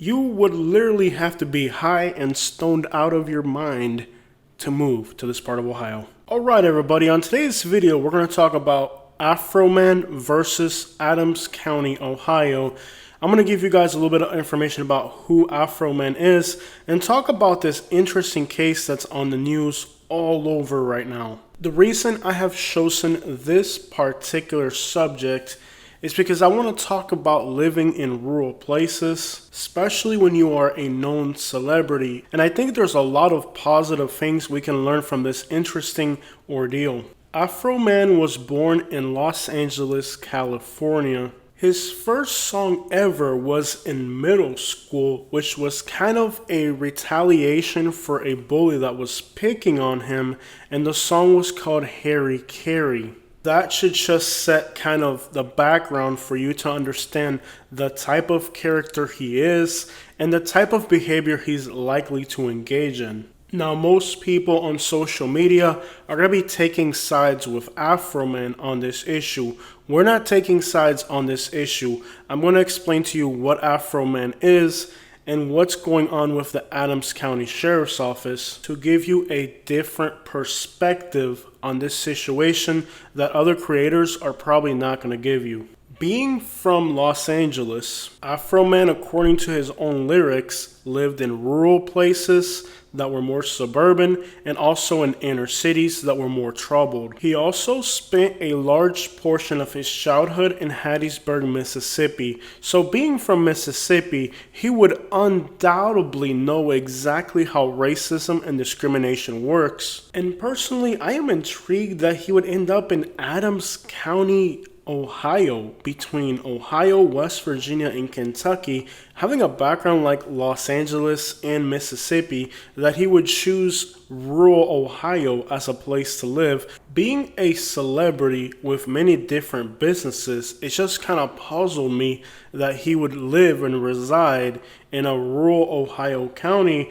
You would literally have to be high and stoned out of your mind to move to this part of Ohio. Alright everybody, on today's video we're going to talk about Afroman versus Adams County, Ohio. I'm going to give you guys a little bit of information about who Afroman is and talk about this interesting case that's on the news all over right now. The reason I have chosen this particular subject is because I want to talk about living in rural places, especially when you are a known celebrity. And I think there's a lot of positive things we can learn from this interesting ordeal. Afroman was born in Los Angeles, California. His first song ever was in middle school, which was kind of a retaliation for a bully that was picking on him, and the song was called Harry Carey. That should just set kind of the background for you to understand the type of character he is and the type of behavior he's likely to engage in. Now, most people on social media are going to be taking sides with Afroman on this issue. We're not taking sides on this issue. I'm going to explain to you what Afroman is and what's going on with the Adams County Sheriff's Office to give you a different perspective on this situation that other creators are probably not going to give you. Being from Los Angeles, Afroman, according to his own lyrics, lived in rural places that were more suburban and also in inner cities that were more troubled. He also spent a large portion of his childhood in Hattiesburg, Mississippi. So being from Mississippi, he would undoubtedly know exactly how racism and discrimination works. And personally, I am intrigued that he would end up in Adams County, Ohio, between Ohio, West Virginia, and Kentucky, having a background like Los Angeles and Mississippi, that he would choose rural Ohio as a place to live. Being a celebrity with many different businesses, it just kind of puzzled me that he would live and reside in a rural Ohio county.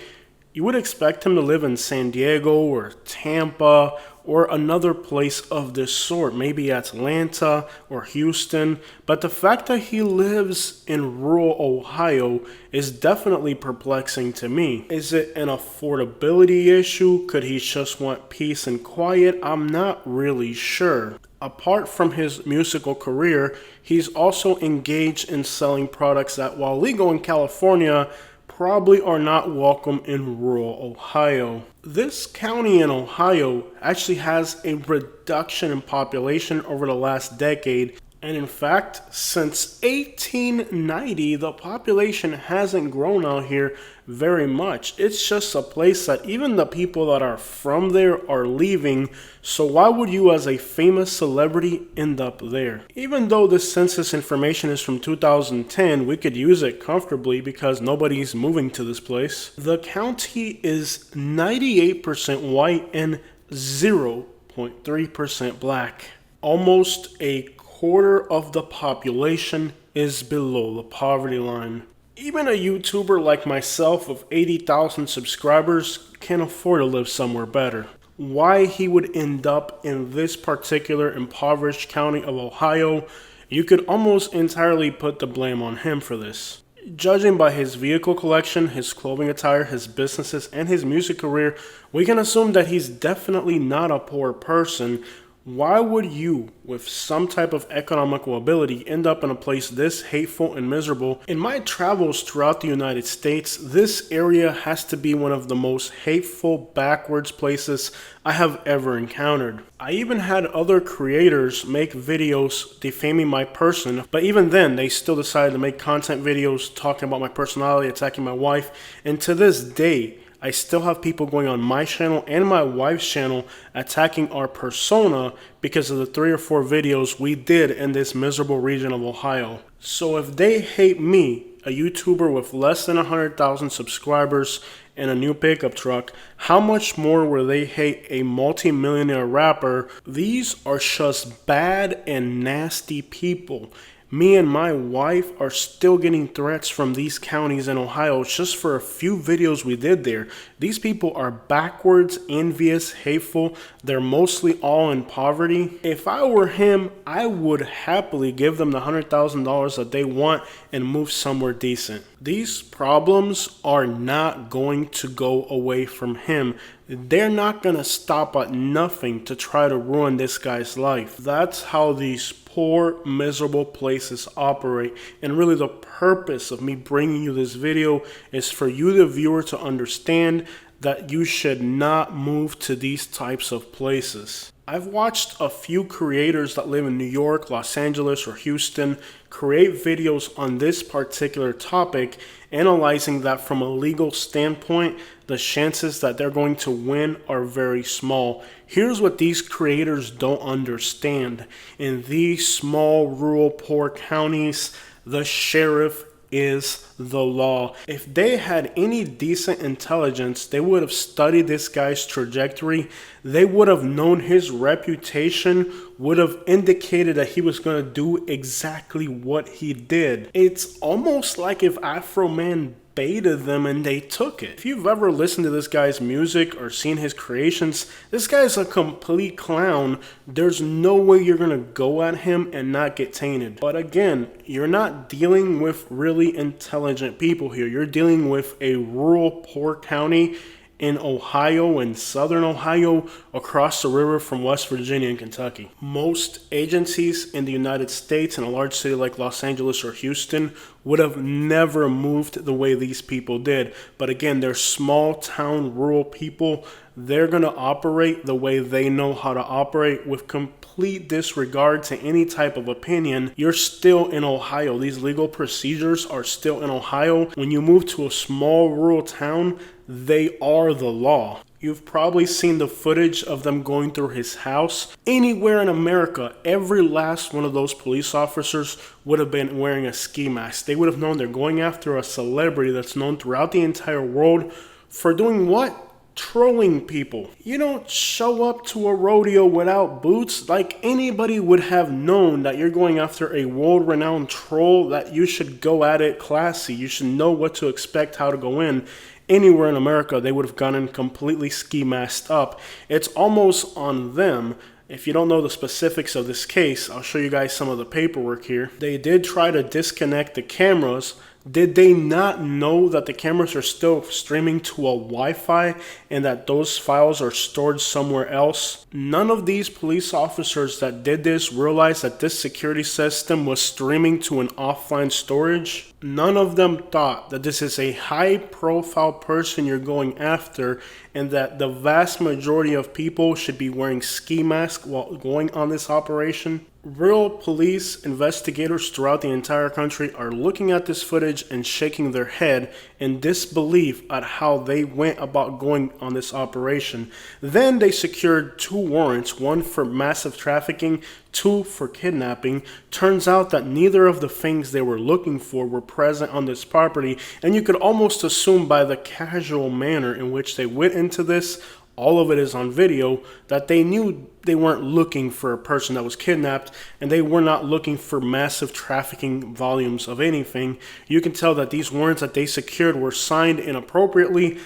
You would expect him to live in San Diego or Tampa or another place of this sort, maybe Atlanta or Houston. But the fact that he lives in rural Ohio is definitely perplexing to me. Is it an affordability issue? Could he just want peace and quiet? I'm not really sure. Apart from his musical career, he's also engaged in selling products that, while legal in California, probably are not welcome in rural Ohio. This county in Ohio actually has a reduction in population over the last decade. And in fact, since 1890, the population hasn't grown out here very much. It's just a place that even the people that are from there are leaving. So why would you as a famous celebrity end up there? Even though this census information is from 2010, we could use it comfortably because nobody's moving to this place. The county is 98% white and 0.3% black. Almost a quarter of the population is below the poverty line. Even a YouTuber like myself of 80,000 subscribers can afford to live somewhere better. Why he would end up in this particular impoverished county of Ohio, you could almost entirely put the blame on him for this. Judging by his vehicle collection, his clothing attire, his businesses, and his music career, we can assume that he's definitely not a poor person. Why would you, with some type of economical ability, end up in a place this hateful and miserable? In my travels throughout the United States, this area has to be one of the most hateful, backwards places I have ever encountered. I even had other creators make videos defaming my person, but even then, they still decided to make content videos talking about my personality, attacking my wife, and to this day, I still have people going on my channel and my wife's channel attacking our persona because of the 3 or 4 videos we did in this miserable region of Ohio. So if they hate me, a YouTuber with less than 100,000 subscribers and a new pickup truck, how much more will they hate a multi-millionaire rapper? These are just bad and nasty people. Me and my wife are still getting threats from these counties in Ohio just for a few videos we did there. These people are backwards, envious, hateful. They're mostly all in poverty. If I were him, I would happily give them the $100,000 that they want and move somewhere decent. These problems are not going to go away from him. They're not going to stop at nothing to try to ruin this guy's life. That's how these poor, miserable places operate. And really the purpose of me bringing you this video is for you, the viewer, to understand that you should not move to these types of places. I've watched a few creators that live in New York, Los Angeles, or Houston create videos on this particular topic, analyzing that from a legal standpoint, the chances that they're going to win are very small. Here's what these creators don't understand. In these small, rural, poor counties, the sheriff is the law. If they had any decent intelligence, they would have studied this guy's trajectory. They would have known his reputation would have indicated that he was going to do exactly what he did. It's almost like if Afroman baited them and they took it. If you've ever listened to this guy's music or seen his creations, this guy's a complete clown. There's no way you're gonna go at him and not get tainted. But again, you're not dealing with really intelligent people here. You're dealing with a rural, poor county in Ohio and southern Ohio, across the river from West Virginia and Kentucky. Most agencies in the United States in a large city like Los Angeles or Houston would have never moved the way these people did. But again, they're small town rural people. They're going to operate the way they know how to operate with complete disregard to any type of opinion. You're still in Ohio. These legal procedures are still in Ohio. When you move to a small rural town, they are the law. You've probably seen the footage of them going through his house. Anywhere in America, every last one of those police officers would have been wearing a ski mask. They would have known they're going after a celebrity that's known throughout the entire world for doing what? Trolling people. You don't show up to a rodeo without boots. Like, anybody would have known that you're going after a world-renowned troll, that you should go at it classy. You should know what to expect, how to go in. Anywhere in America, they would have gone in completely ski masked up. It's almost on them. If you don't know the specifics of this case, I'll show you guys some of the paperwork here. They did try to disconnect the cameras. Did they not know that the cameras are still streaming to a Wi-Fi and that those files are stored somewhere else? None of these police officers that did this realized that this security system was streaming to an offline storage. None of them thought that this is a high-profile person you're going after and that the vast majority of people should be wearing ski masks while going on this operation. Real police investigators throughout the entire country are looking at this footage and shaking their head in disbelief at how they went about going on this operation. Then they secured 2 warrants, one for massive trafficking, 2 for kidnapping. Turns out that neither of the things they were looking for were present on this property, and you could almost assume by the casual manner in which they went into this, all of it is on video, that they knew they weren't looking for a person that was kidnapped, and they were not looking for massive trafficking volumes of anything. You can tell that these warrants that they secured were signed inappropriately.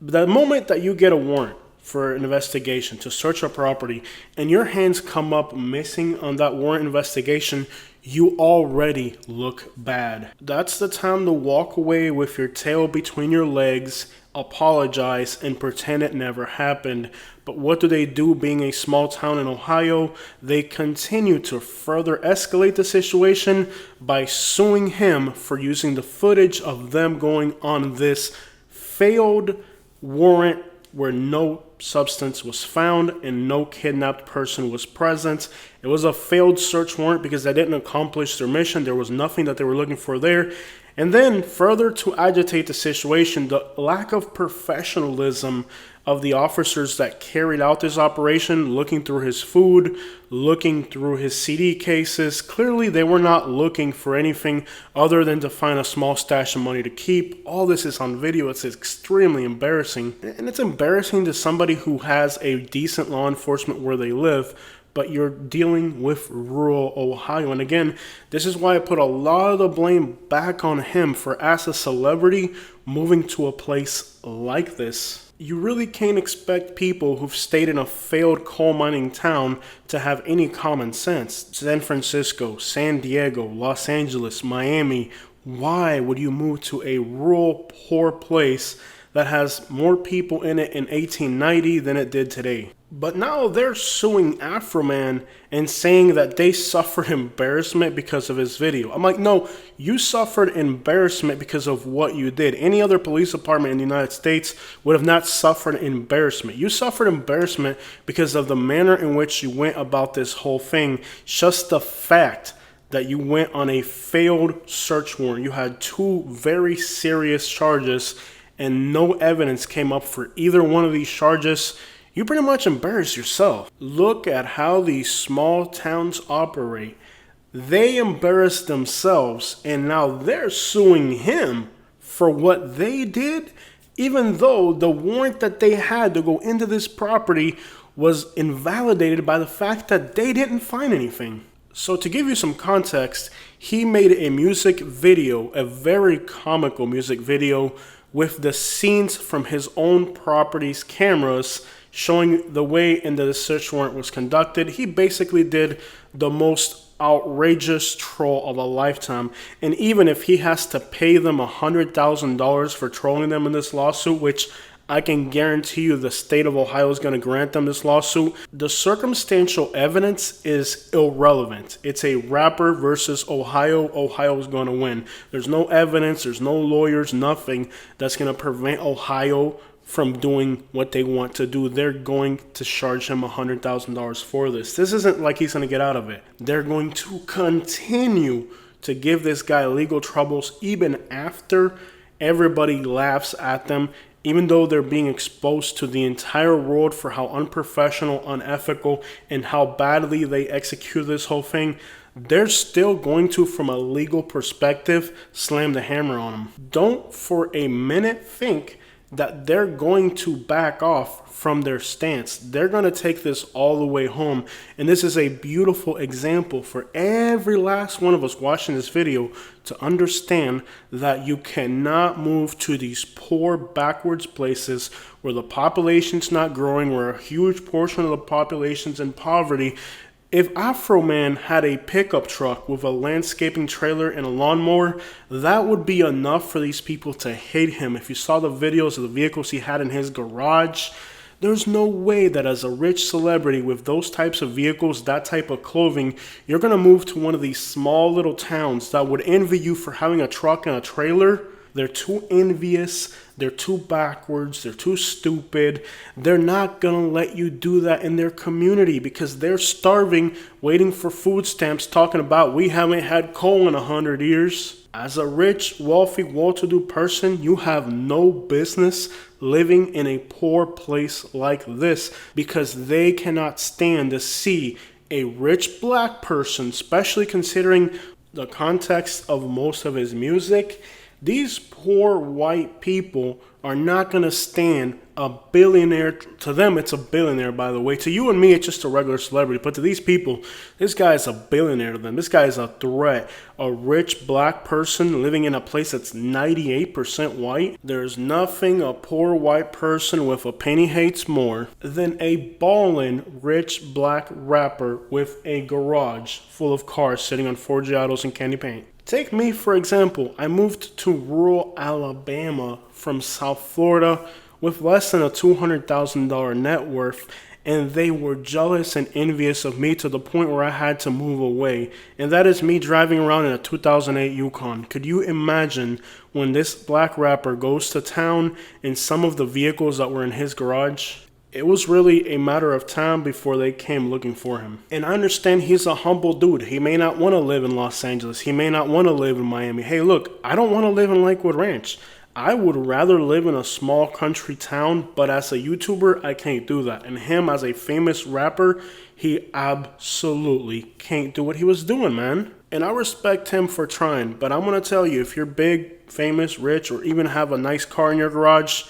The moment that you get a warrant for an investigation to search a property and your hands come up missing on that warrant investigation, you already look bad. That's the time to walk away with your tail between your legs, apologize, and pretend it never happened. But what do they do being a small town in Ohio? They continue to further escalate the situation by suing him for using the footage of them going on this failed warrant where no substance was found and no kidnapped person was present. It was a failed search warrant because they didn't accomplish their mission. There was nothing that they were looking for there. And then further to agitate the situation, the lack of professionalism of the officers that carried out this operation, looking through his food, looking through his CD cases. Clearly they were not looking for anything other than to find a small stash of money to keep. All this is on video. It's extremely embarrassing. And it's embarrassing to somebody who has a decent law enforcement where they live. but you're dealing with rural Ohio. And again, this is why I put a lot of the blame back on him for, as a celebrity, moving to a place like this. You really can't expect people who've stayed in a failed coal mining town to have any common sense. San Francisco, San Diego, Los Angeles, Miami. Why would you move to a rural, poor place that has more people in it in 1890 than it did today? But now they're suing Afroman and saying that they suffered embarrassment because of his video. I'm like, no, you suffered embarrassment because of what you did. Any other police department in the United States would have not suffered embarrassment. You suffered embarrassment because of the manner in which you went about this whole thing. Just the fact that you went on a failed search warrant. You had two very serious charges and no evidence came up for either one of these charges. You pretty much embarrass yourself. Look at how these small towns operate. They embarrass themselves and now they're suing him for what they did, even though the warrant that they had to go into this property was invalidated by the fact that they didn't find anything. So to give you some context, he made a music video, a very comical music video with the scenes from his own property's cameras showing the way in that the search warrant was conducted. He basically did the most outrageous troll of a lifetime. And even if he has to pay them $100,000 for trolling them in this lawsuit, which I can guarantee you the state of Ohio is going to grant them this lawsuit, the circumstantial evidence is irrelevant. It's a rapper versus Ohio. Ohio is going to win. There's no evidence, there's no lawyers, nothing that's going to prevent Ohio from doing what they want to do. They're going to charge him $100,000 for this. This isn't like he's going to get out of it. They're going to continue to give this guy legal troubles even after everybody laughs at them. Even though they're being exposed to the entire world for how unprofessional, unethical, and how badly they execute this whole thing, they're still going to, from a legal perspective, slam the hammer on them. Don't for a minute think that they're going to back off from their stance. They're going to take this all the way home. And this is a beautiful example for every last one of us watching this video to understand that you cannot move to these poor, backwards places where the population's not growing, where a huge portion of the population's in poverty. If Afroman had a pickup truck with a landscaping trailer and a lawnmower, that would be enough for these people to hate him. If you saw the videos of the vehicles he had in his garage, there's no way that as a rich celebrity with those types of vehicles, that type of clothing, you're going to move to one of these small little towns that would envy you for having a truck and a trailer. They're too envious, they're too backwards, they're too stupid. They're not gonna let you do that in their community because they're starving, waiting for food stamps, talking about we haven't had coal in 100 years. As a rich, wealthy, well-to-do person, you have no business living in a poor place like this because they cannot stand to see a rich black person, especially considering the context of most of his music. These poor white people are not going to stand a billionaire. To them, it's a billionaire, by the way. To you and me, it's just a regular celebrity. But to these people, this guy is a billionaire to them. This guy is a threat. A rich black person living in a place that's 98% white. There's nothing a poor white person with a penny hates more than a ballin' rich black rapper with a garage full of cars sitting on Ford Giottos and candy paint. Take me, for example. I moved to rural Alabama from South Florida with less than a $200,000 net worth, and they were jealous and envious of me to the point where I had to move away. And that is me driving around in a 2008 Yukon. Could you imagine when this black rapper goes to town in some of the vehicles that were in his garage? It was really a matter of time before they came looking for him. And I understand he's a humble dude. He may not want to live in Los Angeles. He may not want to live in Miami. Hey, look, I don't want to live in Lakewood Ranch. I would rather live in a small country town, but as a YouTuber, I can't do that. And him as a famous rapper, he absolutely can't do what he was doing, man. And I respect him for trying, but I'm going to tell you, if you're big, famous, rich, or even have a nice car in your garage,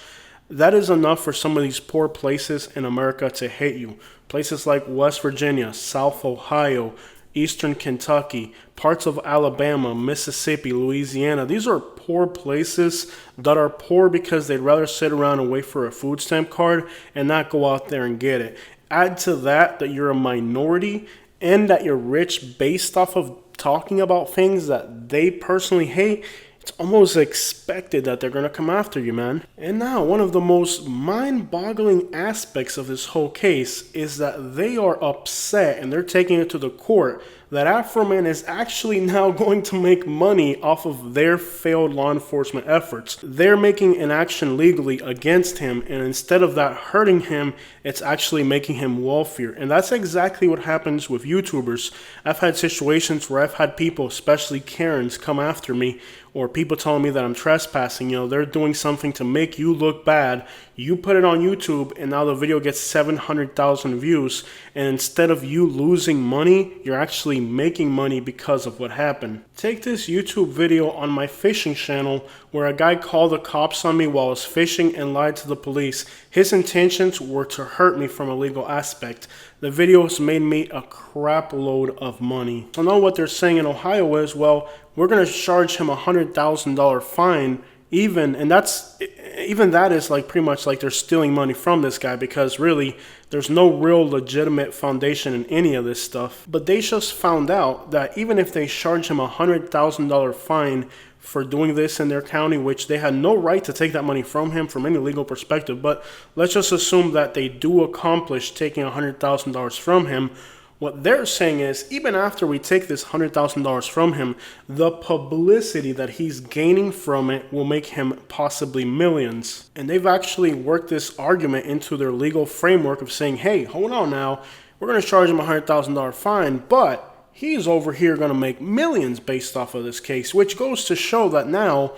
that is enough for some of these poor places in America to hate you. Places like West Virginia, South Ohio, Eastern Kentucky, parts of Alabama, Mississippi, Louisiana. These are poor places that are poor because they'd rather sit around and wait for a food stamp card and not go out there and get it. Add to that you're a minority and that you're rich based off of talking about things that they personally hate. It's almost expected that they're going to come after you, man. And now, one of the most mind-boggling aspects of this whole case is that they are upset and they're taking it to the court that Afroman is actually now going to make money off of their failed law enforcement efforts. They're making an action legally against him, and instead of that hurting him, it's actually making him wealthier. And that's exactly what happens with YouTubers. I've had situations where I've had people, especially Karens, come after me, or people telling me that I'm trespassing. You know, they're doing something to make you look bad. You put it on YouTube, and now the video gets 700,000 views, and instead of you losing money, you're actually making money because of what happened. Take this YouTube video on my fishing channel where a guy called the cops on me while I was fishing and lied to the police. His intentions were to hurt me from a legal aspect. The video has made me a crap load of money. So now what they're saying in Ohio is, well, we're going to charge him a $100,000 fine even that is like pretty much like they're stealing money from this guy, because really there's no real legitimate foundation in any of this stuff. But they just found out that even if they charge him a $100,000 fine for doing this in their county, which they had no right to take that money from him from any legal perspective, but let's just assume that they do accomplish taking $100,000 from him. What they're saying is, even after we take this $100,000 from him, the publicity that he's gaining from it will make him possibly millions. And they've actually worked this argument into their legal framework of saying, hey, hold on now, we're going to charge him a $100,000 fine, but he's over here going to make millions based off of this case, which goes to show that now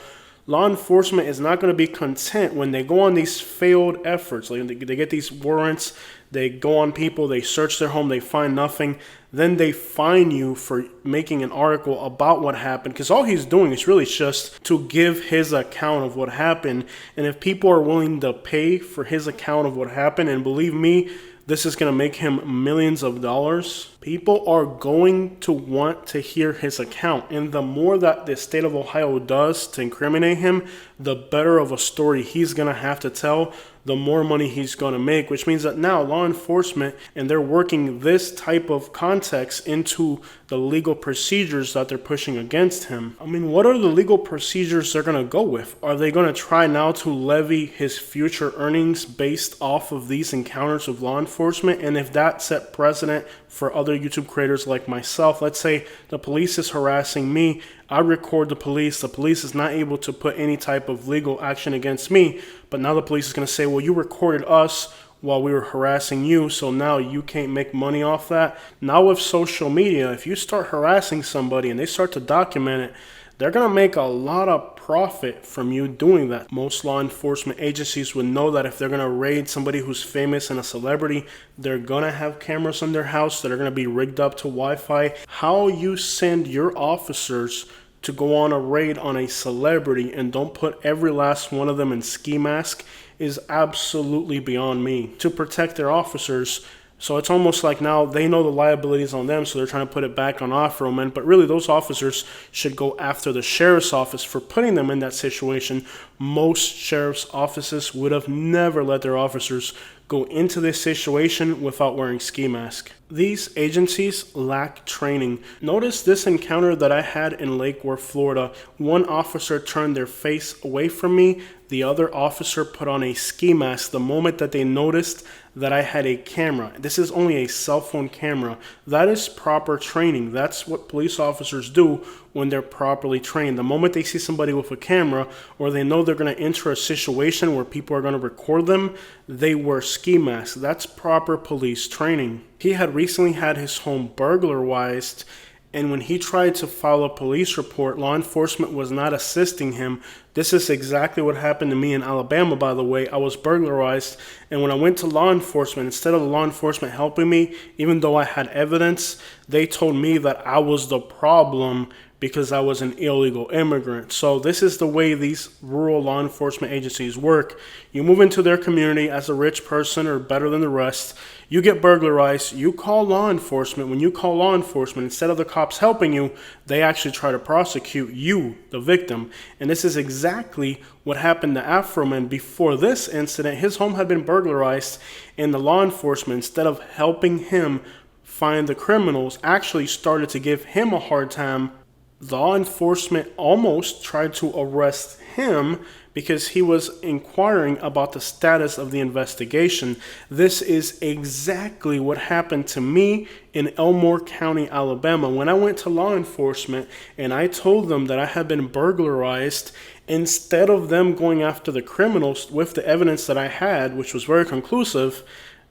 law enforcement is not going to be content when they go on these failed efforts. Like they get these warrants, they go on people, they search their home, they find nothing. Then they fine you for making an article about what happened, because all he's doing is really just to give his account of what happened. And if people are willing to pay for his account of what happened, and believe me, this is going to make him millions of dollars, people are going to want to hear his account. And the more that the state of Ohio does to incriminate him, the better of a story he's going to have to tell, the more money he's going to make, which means that now law enforcement, and they're working this type of context into the legal procedures that they're pushing against him. I mean, what are the legal procedures they're going to go with? Are they going to try now to levy his future earnings based off of these encounters with law enforcement? And if that set precedent for other YouTube creators like myself, let's say the police is harassing me, I record the police is not able to put any type of legal action against me, but now the police is going to say, well, you recorded us while we were harassing you, so now you can't make money off that. Now with social media, if you start harassing somebody and they start to document it, they're going to make a lot of profit from you doing that. Most law enforcement agencies would know that if they're going to raid somebody who's famous and a celebrity, they're going to have cameras in their house that are going to be rigged up to Wi-Fi. How you send your officers to go on a raid on a celebrity and don't put every last one of them in ski mask is absolutely beyond me. To protect their officers, so it's almost like now they know the liabilities on them, so they're trying to put it back on Afroman. But really, those officers should go after the sheriff's office for putting them in that situation. Most sheriff's offices would have never let their officers go into this situation without wearing ski mask. These agencies lack training. Notice this encounter that I had in Lake Worth, Florida. One officer turned their face away from me. The other officer put on a ski mask the moment that they noticed that I had a camera. This is only a cell phone camera. That is proper training. That's what police officers do when they're properly trained. The moment they see somebody with a camera, or they know they're going to enter a situation where people are going to record them, they wear ski masks. That's proper police training. He had recently had his home burglarized, and when he tried to file a police report, law enforcement was not assisting him. This is exactly what happened to me in Alabama, by the way. I was burglarized, and when I went to law enforcement, instead of law enforcement helping me, even though I had evidence, they told me that I was the problem because I was an illegal immigrant. So this is the way these rural law enforcement agencies work. You move into their community as a rich person or better than the rest. You get burglarized. You call law enforcement. When you call law enforcement, instead of the cops helping you, they actually try to prosecute you, the victim. And this is exactly what happened to Afroman. Before this incident, his home had been burglarized, and the law enforcement, instead of helping him find the criminals, actually started to give him a hard time. Law enforcement almost tried to arrest him because he was inquiring about the status of the investigation. This is exactly what happened to me in Elmore County, Alabama. When I went to law enforcement and I told them that I had been burglarized, instead of them going after the criminals with the evidence that I had, which was very conclusive,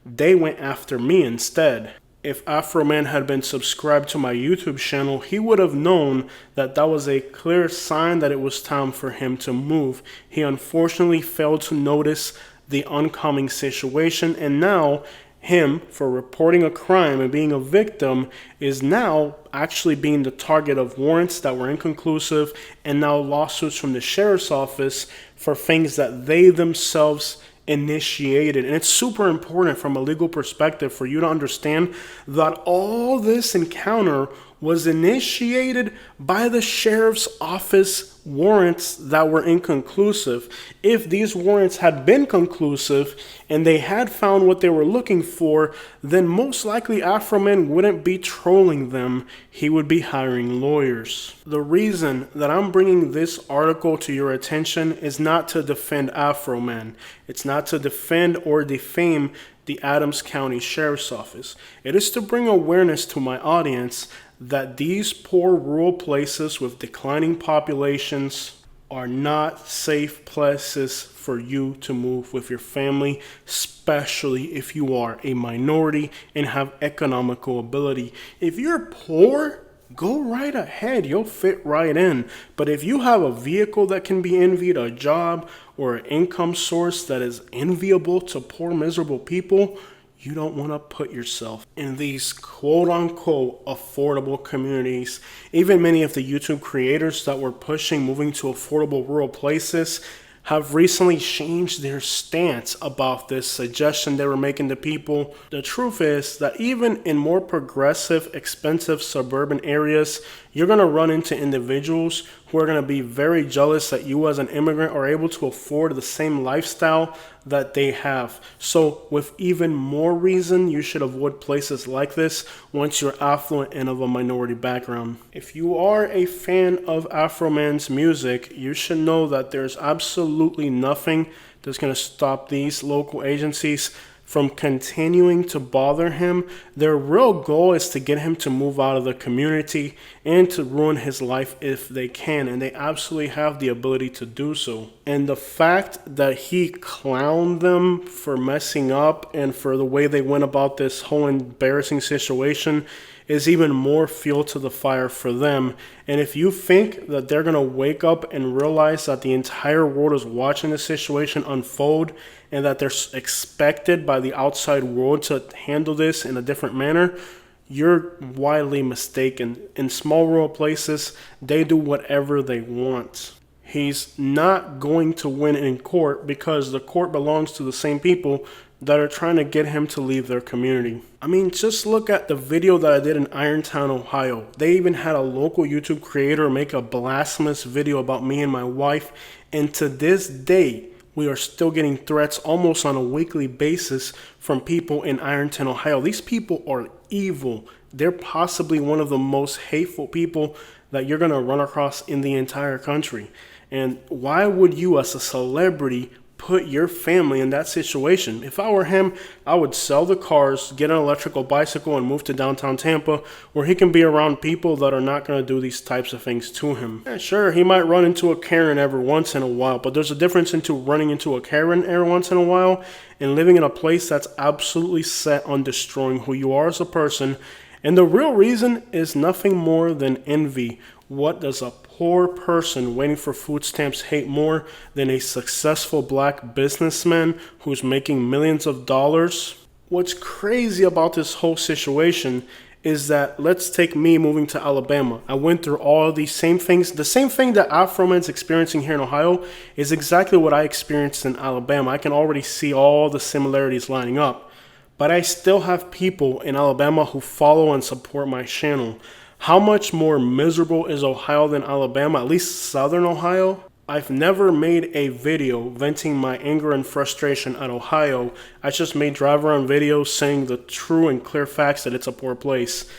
they went after me instead. If Afroman had been subscribed to my YouTube channel, he would have known that that was a clear sign that it was time for him to move. He unfortunately failed to notice the oncoming situation, and now him, for reporting a crime and being a victim, is now actually being the target of warrants that were inconclusive and now lawsuits from the sheriff's office for things that they themselves initiated. And it's super important from a legal perspective for you to understand that all this encounter was initiated by the sheriff's office warrants that were inconclusive. If these warrants had been conclusive and they had found what they were looking for, then most likely Afroman wouldn't be trolling them. He would be hiring lawyers. The reason that I'm bringing this article to your attention is not to defend Afroman. It's not to defend or defame the Adams County Sheriff's Office. It is to bring awareness to my audience that these poor rural places with declining populations are not safe places for you to move with your family, especially if you are a minority and have economical ability. If you're poor, go right ahead, you'll fit right in. But if you have a vehicle that can be envied, a job, or an income source that is enviable to poor, miserable people, you don't want to put yourself in these quote-unquote affordable communities. Even many of the YouTube creators that were pushing moving to affordable rural places have recently changed their stance about this suggestion they were making to people. The truth is that even in more progressive, expensive suburban areas, you're going to run into individuals who are going to be very jealous that you as an immigrant are able to afford the same lifestyle that they have. So with even more reason, you should avoid places like this once you're affluent and of a minority background. If you are a fan of Afroman's music, you should know that there's absolutely nothing that's going to stop these local agencies from continuing to bother him. Their real goal is to get him to move out of the community and to ruin his life if they can, and they absolutely have the ability to do so. And the fact that he clowned them for messing up and for the way they went about this whole embarrassing situation is even more fuel to the fire for them. And if you think that they're going to wake up and realize that the entire world is watching the situation unfold and that they're expected by the outside world to handle this in a different manner, you're widely mistaken. In small rural places, they do whatever they want. He's not going to win in court because the court belongs to the same people that are trying to get him to leave their community. I mean, just look at the video that I did in Irontown, Ohio. They even had a local YouTube creator make a blasphemous video about me and my wife, and to this day, we are still getting threats almost on a weekly basis from people in Ironton, Ohio. These people are evil. They're possibly one of the most hateful people that you're going to run across in the entire country. And why would you, as a celebrity, put your family in that situation? If I were him, I would sell the cars, get an electrical bicycle, and move to downtown Tampa, where he can be around people that are not going to do these types of things to him. Yeah, sure, he might run into a Karen every once in a while, but there's a difference into running into a Karen every once in a while and living in a place that's absolutely set on destroying who you are as a person. And the real reason is nothing more than envy. What does a poor person waiting for food stamps hate more than a successful black businessman who's making millions of dollars? What's crazy about this whole situation is that, let's take me moving to Alabama. I went through all of these same things. The same thing that Afroman's experiencing here in Ohio is exactly what I experienced in Alabama. I can already see all the similarities lining up. But I still have people in Alabama who follow and support my channel. How much more miserable is Ohio than Alabama, at least Southern Ohio? I've never made a video venting my anger and frustration at Ohio. I just made drive around videos saying the true and clear facts that it's a poor place.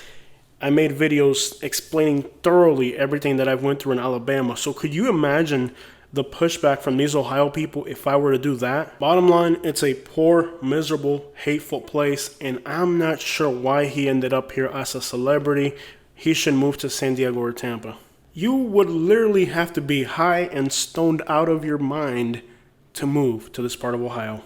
I made videos explaining thoroughly everything that I've went through in Alabama. So could you imagine the pushback from these Ohio people if I were to do that? Bottom line, it's a poor, miserable, hateful place, and I'm not sure why he ended up here as a celebrity. He should move to San Diego or Tampa. You would literally have to be high and stoned out of your mind to move to this part of Ohio.